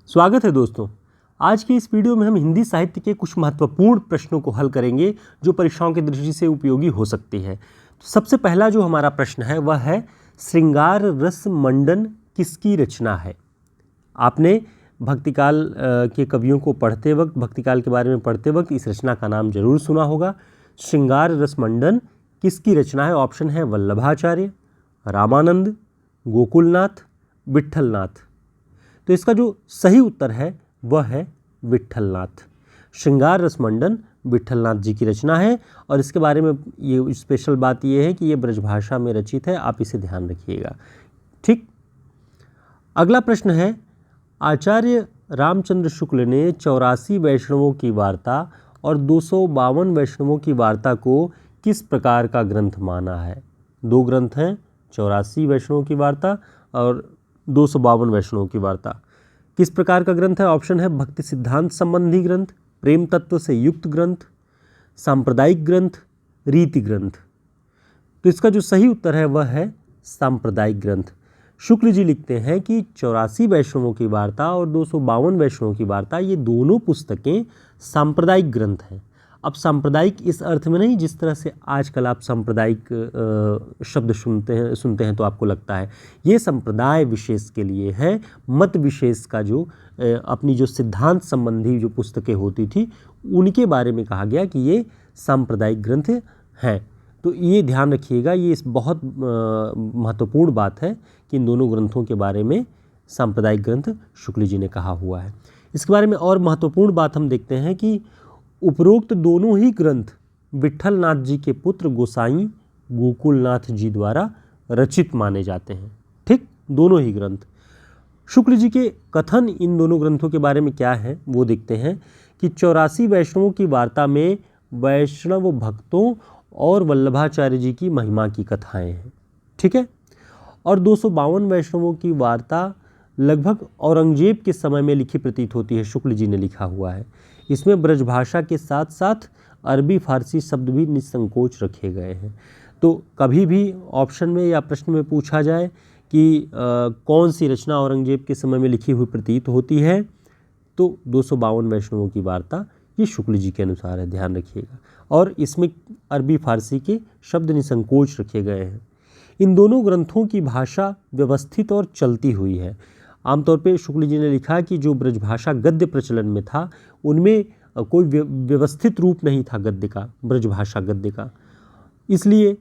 स्वागत है दोस्तों। आज की इस वीडियो में हम हिंदी साहित्य के कुछ महत्वपूर्ण प्रश्नों को हल करेंगे जो परीक्षाओं की दृष्टि से उपयोगी हो सकती है। तो सबसे पहला जो हमारा प्रश्न है वह है श्रृंगार रस मंडन किसकी रचना है। आपने भक्तिकाल के कवियों को पढ़ते वक्त, भक्तिकाल के बारे में पढ़ते वक्त इस रचना का नाम जरूर सुना होगा। श्रृंगार रस मंडन किसकी रचना है? ऑप्शन है वल्लभाचार्य, रामानंद, गोकुलनाथ, विट्ठलनाथ। तो इसका जो सही उत्तर है वह है विट्ठलनाथ। श्रृंगार रस मंडन विट्ठलनाथ जी की रचना है और इसके बारे में ये स्पेशल बात ये है कि ये ब्रजभाषा में रचित है, आप इसे ध्यान रखिएगा। ठीक, अगला प्रश्न है आचार्य रामचंद्र शुक्ल ने 84 वैष्णवों की वार्ता और 252 वैष्णवों की वार्ता को किस प्रकार का ग्रंथ माना है? दो ग्रंथ हैं, 84 वैष्णवों की वार्ता और 252 वैष्णवों की वार्ता। किस प्रकार का ग्रंथ है? ऑप्शन है भक्ति सिद्धांत संबंधी ग्रंथ, प्रेम तत्व से युक्त ग्रंथ, सांप्रदायिक ग्रंथ, रीति ग्रंथ। तो इसका जो सही उत्तर है वह है सांप्रदायिक ग्रंथ। शुक्ल जी लिखते हैं कि 84 वैष्णवों की वार्ता और 252 वैष्णवों की वार्ता ये दोनों पुस्तकें सांप्रदायिक ग्रंथ हैं। अब सांप्रदायिक इस अर्थ में नहीं जिस तरह से आजकल आप सांप्रदायिक शब्द सुनते हैं तो आपको लगता है ये संप्रदाय विशेष के लिए है। मत विशेष का जो अपनी जो सिद्धांत संबंधी जो पुस्तकें होती थी उनके बारे में कहा गया कि ये सांप्रदायिक ग्रंथ हैं। तो ये ध्यान रखिएगा, ये इस बहुत महत्वपूर्ण बात है कि इन दोनों ग्रंथों के बारे में सांप्रदायिक ग्रंथ शुक्ल जी ने कहा हुआ है। इसके बारे में और महत्वपूर्ण बात हम देखते हैं कि उपरोक्त दोनों ही ग्रंथ विट्ठलनाथ जी के पुत्र गोसाई गोकुलनाथ जी द्वारा रचित माने जाते हैं। ठीक, दोनों ही ग्रंथ। शुक्ल जी के कथन इन दोनों ग्रंथों के बारे में क्या है वो देखते हैं कि 84 वैष्णवों की वार्ता में वैष्णव भक्तों और वल्लभाचार्य जी की महिमा की कथाएं हैं। ठीक है, और 252 वैष्णवों की वार्ता लगभग औरंगजेब के समय में लिखी प्रतीत होती है। शुक्ल जी ने लिखा हुआ है। इसमें ब्रजभाषा के साथ साथ अरबी फारसी शब्द भी निसंकोच रखे गए हैं। तो कभी भी ऑप्शन में या प्रश्न में पूछा जाए कि कौन सी रचना औरंगजेब के समय में लिखी हुई प्रतीत होती है तो 252 वैष्णवों की वार्ता ये शुक्ल जी के अनुसार है, ध्यान रखिएगा। और इसमें अरबी फारसी के शब्द निसंकोच रखे गए हैं। इन दोनों ग्रंथों की भाषा व्यवस्थित और चलती हुई है। आमतौर पे शुक्ल जी ने लिखा कि जो ब्रजभाषा गद्य प्रचलन में था उनमें कोई व्यवस्थित रूप नहीं था गद्य का, ब्रजभाषा गद्य का। इसलिए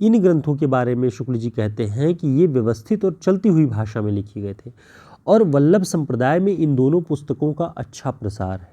इन ग्रंथों के बारे में शुक्ल जी कहते हैं कि ये व्यवस्थित और चलती हुई भाषा में लिखे गए थे और वल्लभ संप्रदाय में इन दोनों पुस्तकों का अच्छा प्रसार है।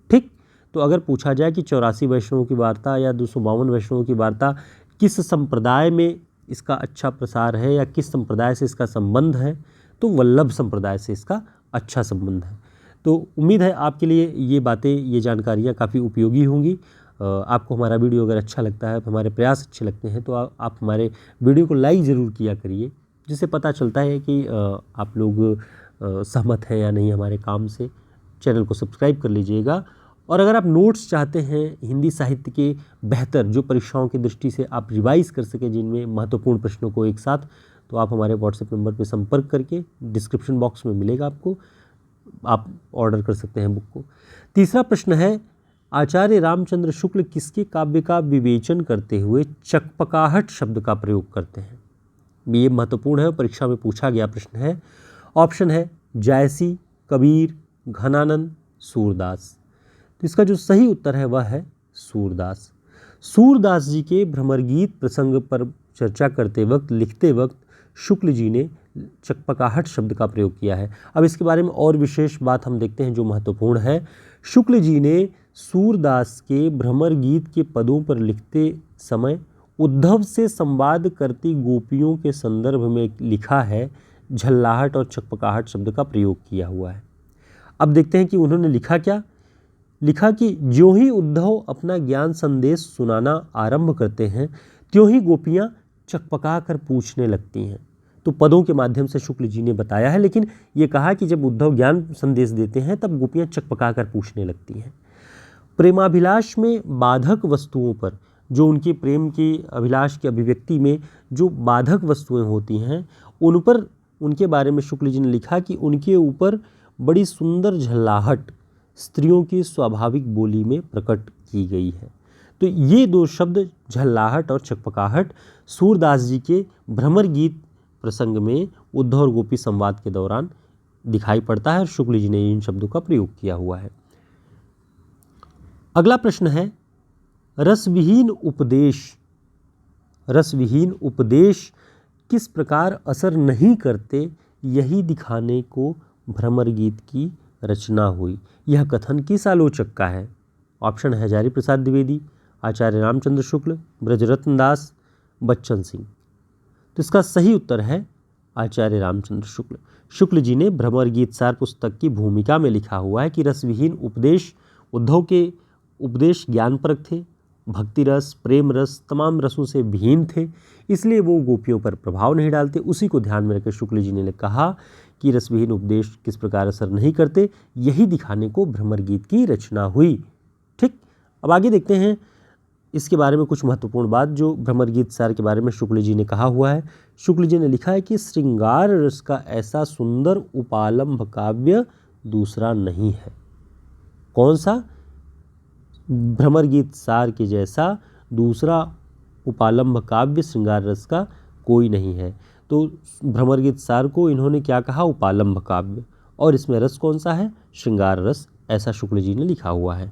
ठीक, तो अगर पूछा जाए कि 84 वैष्णवों की वार्ता या 252 वैष्णवों की वार्ता किस संप्रदाय में इसका अच्छा प्रसार है या किस संप्रदाय से इसका संबंध है तो वल्लभ संप्रदाय से इसका अच्छा संबंध है। तो उम्मीद है आपके लिए ये बातें, ये जानकारियाँ काफ़ी उपयोगी होंगी। आपको हमारा वीडियो अगर अच्छा लगता है, हमारे प्रयास अच्छे लगते हैं तो आप हमारे वीडियो को लाइक ज़रूर किया करिए, जिससे पता चलता है कि आप लोग सहमत हैं या नहीं हमारे काम से। चैनल को सब्सक्राइब कर लीजिएगा। और अगर आप नोट्स चाहते हैं हिंदी साहित्य के बेहतर, जो परीक्षाओं की दृष्टि से आप रिवाइज कर सकें जिनमें महत्वपूर्ण प्रश्नों को एक साथ, तो आप हमारे व्हाट्सएप नंबर पर संपर्क करके डिस्क्रिप्शन बॉक्स में मिलेगा आपको, आप ऑर्डर कर सकते हैं बुक को। तीसरा प्रश्न है आचार्य रामचंद्र शुक्ल किसके काव्य का विवेचन करते हुए चकपकाहट शब्द का प्रयोग करते हैं? ये महत्वपूर्ण है, परीक्षा में पूछा गया प्रश्न है। ऑप्शन है जायसी, कबीर, घनानंद, सूरदास। तो इसका जो सही उत्तर है वह है सूरदास। सूरदास जी के भ्रमर गीत प्रसंग पर चर्चा करते वक्त, लिखते वक्त शुक्ल जी ने चकपकाहट शब्द का प्रयोग किया है। अब इसके बारे में और विशेष बात हम देखते हैं जो महत्वपूर्ण है। शुक्ल जी ने सूरदास के भ्रमर गीत के पदों पर लिखते समय उद्धव से संवाद करती गोपियों के संदर्भ में लिखा है, झल्लाहट और चकपकाहट शब्द का प्रयोग किया हुआ है। अब देखते हैं कि उन्होंने लिखा क्या। लिखा कि ज्यों ही उद्धव अपना ज्ञान संदेश सुनाना आरंभ करते हैं त्यों ही गोपियाँ चकपका कर पूछने लगती हैं। तो पदों के माध्यम से शुक्ल जी ने बताया है, लेकिन ये कहा कि जब उद्धव ज्ञान संदेश देते हैं तब गोपियाँ चकपका कर पूछने लगती हैं। प्रेमाभिलाष में बाधक वस्तुओं पर, जो उनके प्रेम की अभिलाष की अभिव्यक्ति में जो बाधक वस्तुएं होती हैं उन पर, उनके बारे में शुक्ल जी ने लिखा कि उनके ऊपर बड़ी सुंदर झल्लाहट स्त्रियों की स्वाभाविक बोली में प्रकट की गई है। तो ये दो शब्द झल्लाहट और चकपकाहट सूरदास जी के भ्रमर गीत प्रसंग में उद्धव और गोपी संवाद के दौरान दिखाई पड़ता है और शुक्ल जी ने इन शब्दों का प्रयोग किया हुआ है। अगला प्रश्न है, रसविहीन उपदेश किस प्रकार असर नहीं करते, यही दिखाने को भ्रमर गीत की रचना हुई। यह कथन किस आलोचक का है? ऑप्शन है हजारी प्रसाद द्विवेदी, आचार्य रामचंद्र शुक्ल, ब्रजरत्न दास, बच्चन सिंह। तो इसका सही उत्तर है आचार्य रामचंद्र शुक्ल। शुक्ल जी ने भ्रमर गीत सार पुस्तक की भूमिका में लिखा हुआ है कि रसविहीन उपदेश, उद्धव के उपदेश ज्ञानपरक थे, भक्ति रस, प्रेम रस, तमाम रसों से विहीन थे, इसलिए वो गोपियों पर प्रभाव नहीं डालते। उसी को ध्यान में रखकर शुक्ल जी ने कहा कि रसविहीन उपदेश किस प्रकार असर नहीं करते, यही दिखाने को भ्रमर गीत की रचना हुई। ठीक, अब आगे देखते हैं इसके बारे में कुछ महत्वपूर्ण बात जो भ्रमर गीत सार के बारे में शुक्ल जी ने कहा हुआ है। शुक्ल जी ने लिखा है कि श्रृंगार रस का ऐसा सुंदर उपालंभ काव्य दूसरा नहीं है। कौन सा? भ्रमर गीत सार के जैसा दूसरा उपालंभ काव्य श्रृंगार रस का कोई नहीं है। तो भ्रमर गीत सार को इन्होंने क्या कहा? उपालंभ काव्य। और इसमें रस कौन सा है? श्रृंगार रस, ऐसा शुक्ल जी ने लिखा हुआ है।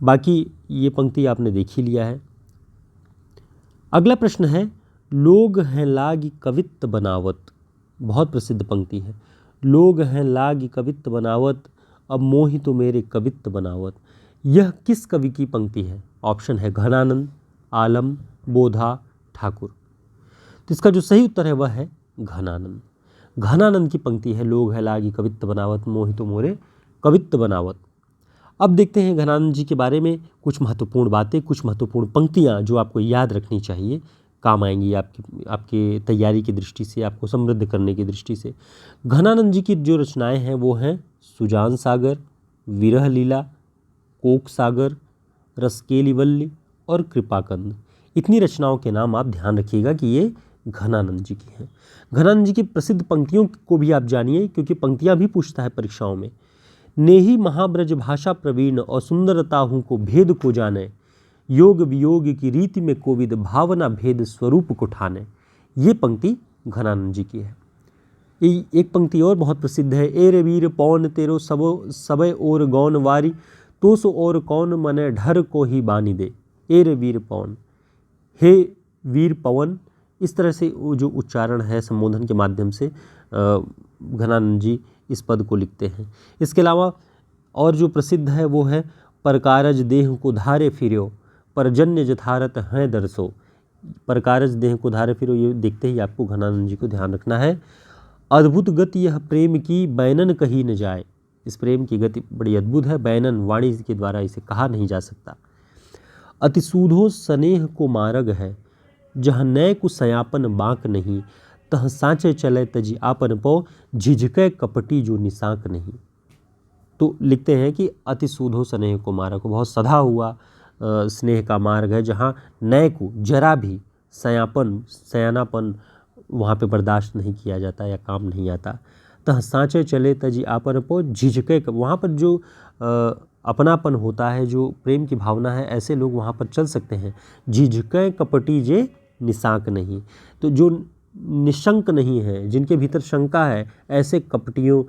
बाकी ये पंक्ति आपने देख ही लिया है। अगला प्रश्न है, लोग हैं लागी कवित्त बनावत। बहुत प्रसिद्ध पंक्ति है। लोग हैं लागी कवित्त बनावत, अब मोहि तो मेरे कवित्त बनावत। यह किस कवि की पंक्ति है? ऑप्शन है घनानंद, आलम, बोधा, ठाकुर। तो इसका जो सही उत्तर है वह है घनानंद। घनानंद की पंक्ति है, लोग है लागी कवित्त बनावत, मोहि तो मोरे कवित्त बनावत। अब देखते हैं घनानंद जी के बारे में कुछ महत्वपूर्ण बातें, कुछ महत्वपूर्ण पंक्तियाँ जो आपको याद रखनी चाहिए, काम आएंगी आपके तैयारी की दृष्टि से, आपको समृद्ध करने की दृष्टि से। घनानंद जी की जो रचनाएं हैं वो हैं सुजान सागर, विरह लीला, कोक सागर, रसकेली वल्ली और कृपाकंद। इतनी रचनाओं के नाम आप ध्यान रखिएगा कि ये घनानंद जी की हैं। घनानंद जी की प्रसिद्ध पंक्तियों को भी आप जानिए, क्योंकि पंक्तियाँ भी पूछता है परीक्षाओं में। नेही महाब्रज भाषा प्रवीण और सुंदरता हूँ को भेद को जाने, योग वियोग की रीति में कोविद भावना भेद स्वरूप को ठाने। ये पंक्ति घनानंद जी की है। एक पंक्ति और बहुत प्रसिद्ध है, ए रे वीर पौन तेरो सबे और गौन वारी, तो सो और कौन मने ढर को ही बानी दे। ए रे वीर पवन, हे वीर पवन, इस तरह से जो उच्चारण है संबोधन के माध्यम से घनानंद जी इस पद को लिखते हैं। इसके अलावा और जो प्रसिद्ध है वो है, परकारज देह को धारे फिरो, परजन्य जथारत हैं दरसो। परकारज देह को धारे फिरो, ये देखते ही आपको घनानंद जी को ध्यान रखना है। अद्भुत गति यह प्रेम की, बैनन कही न जाए। इस प्रेम की गति बड़ी अद्भुत है, बैनन वाणी के द्वारा इसे कहा नहीं जा सकता। अतिसूधो स्नेह को मार्ग है, जहाँ नय को सयापन बाँक नहीं, तह सांचे चले तजी आपन पो, झिझके कपटी जो निशाक नहीं। तो लिखते हैं कि अतिसूधो स्नेह को मार्ग, बहुत सधा हुआ स्नेह का मार्ग है, जहाँ नय को जरा भी सयानापन वहाँ पे बर्दाश्त नहीं किया जाता या काम नहीं आता। तह सांचे चले तजी आपन पो, झिझके, वहाँ पर जो अपनापन होता है, जो प्रेम की भावना है, ऐसे लोग वहाँ पर चल सकते हैं। झिझके कपटी जे निशाक नहीं, तो जो निशंक नहीं है, जिनके भीतर शंका है, ऐसे कपटियों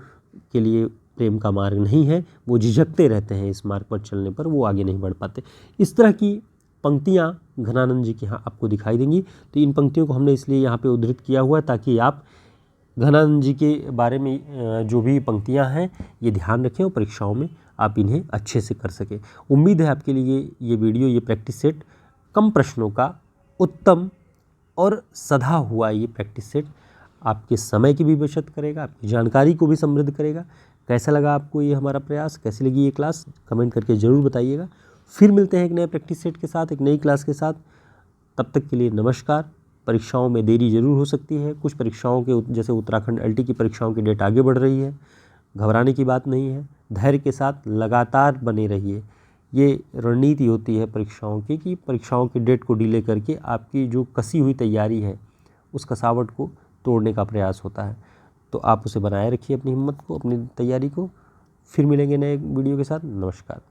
के लिए प्रेम का मार्ग नहीं है। वो झिझकते रहते हैं इस मार्ग पर चलने पर, वो आगे नहीं बढ़ पाते। इस तरह की पंक्तियाँ घनानंद जी के यहाँ आपको दिखाई देंगी। तो इन पंक्तियों को हमने इसलिए यहाँ पे उद्धृत किया हुआ है ताकि आप घनानंद जी के बारे में जो भी पंक्तियाँ हैं ये ध्यान रखें और परीक्षाओं में आप इन्हें अच्छे से कर सकें। उम्मीद है आपके लिए ये वीडियो, ये प्रैक्टिस सेट कम प्रश्नों का उत्तम और सधा हुआ ये प्रैक्टिस सेट आपके समय की भी बचत करेगा, आपकी जानकारी को भी समृद्ध करेगा। कैसा लगा आपको ये हमारा प्रयास, कैसी लगी ये क्लास, कमेंट करके ज़रूर बताइएगा। फिर मिलते हैं एक नए प्रैक्टिस सेट के साथ, एक नई क्लास के साथ। तब तक के लिए नमस्कार। परीक्षाओं में देरी जरूर हो सकती है, कुछ परीक्षाओं के जैसे उत्तराखंड LT की परीक्षाओं की डेट आगे बढ़ रही है, घबराने की बात नहीं है। धैर्य के साथ लगातार बने रहिए। ये रणनीति होती है परीक्षाओं की कि परीक्षाओं की डेट को डिले करके आपकी जो कसी हुई तैयारी है उस कसावट को तोड़ने का प्रयास होता है। तो आप उसे बनाए रखिए, अपनी हिम्मत को, अपनी तैयारी को। फिर मिलेंगे नए वीडियो के साथ। नमस्कार।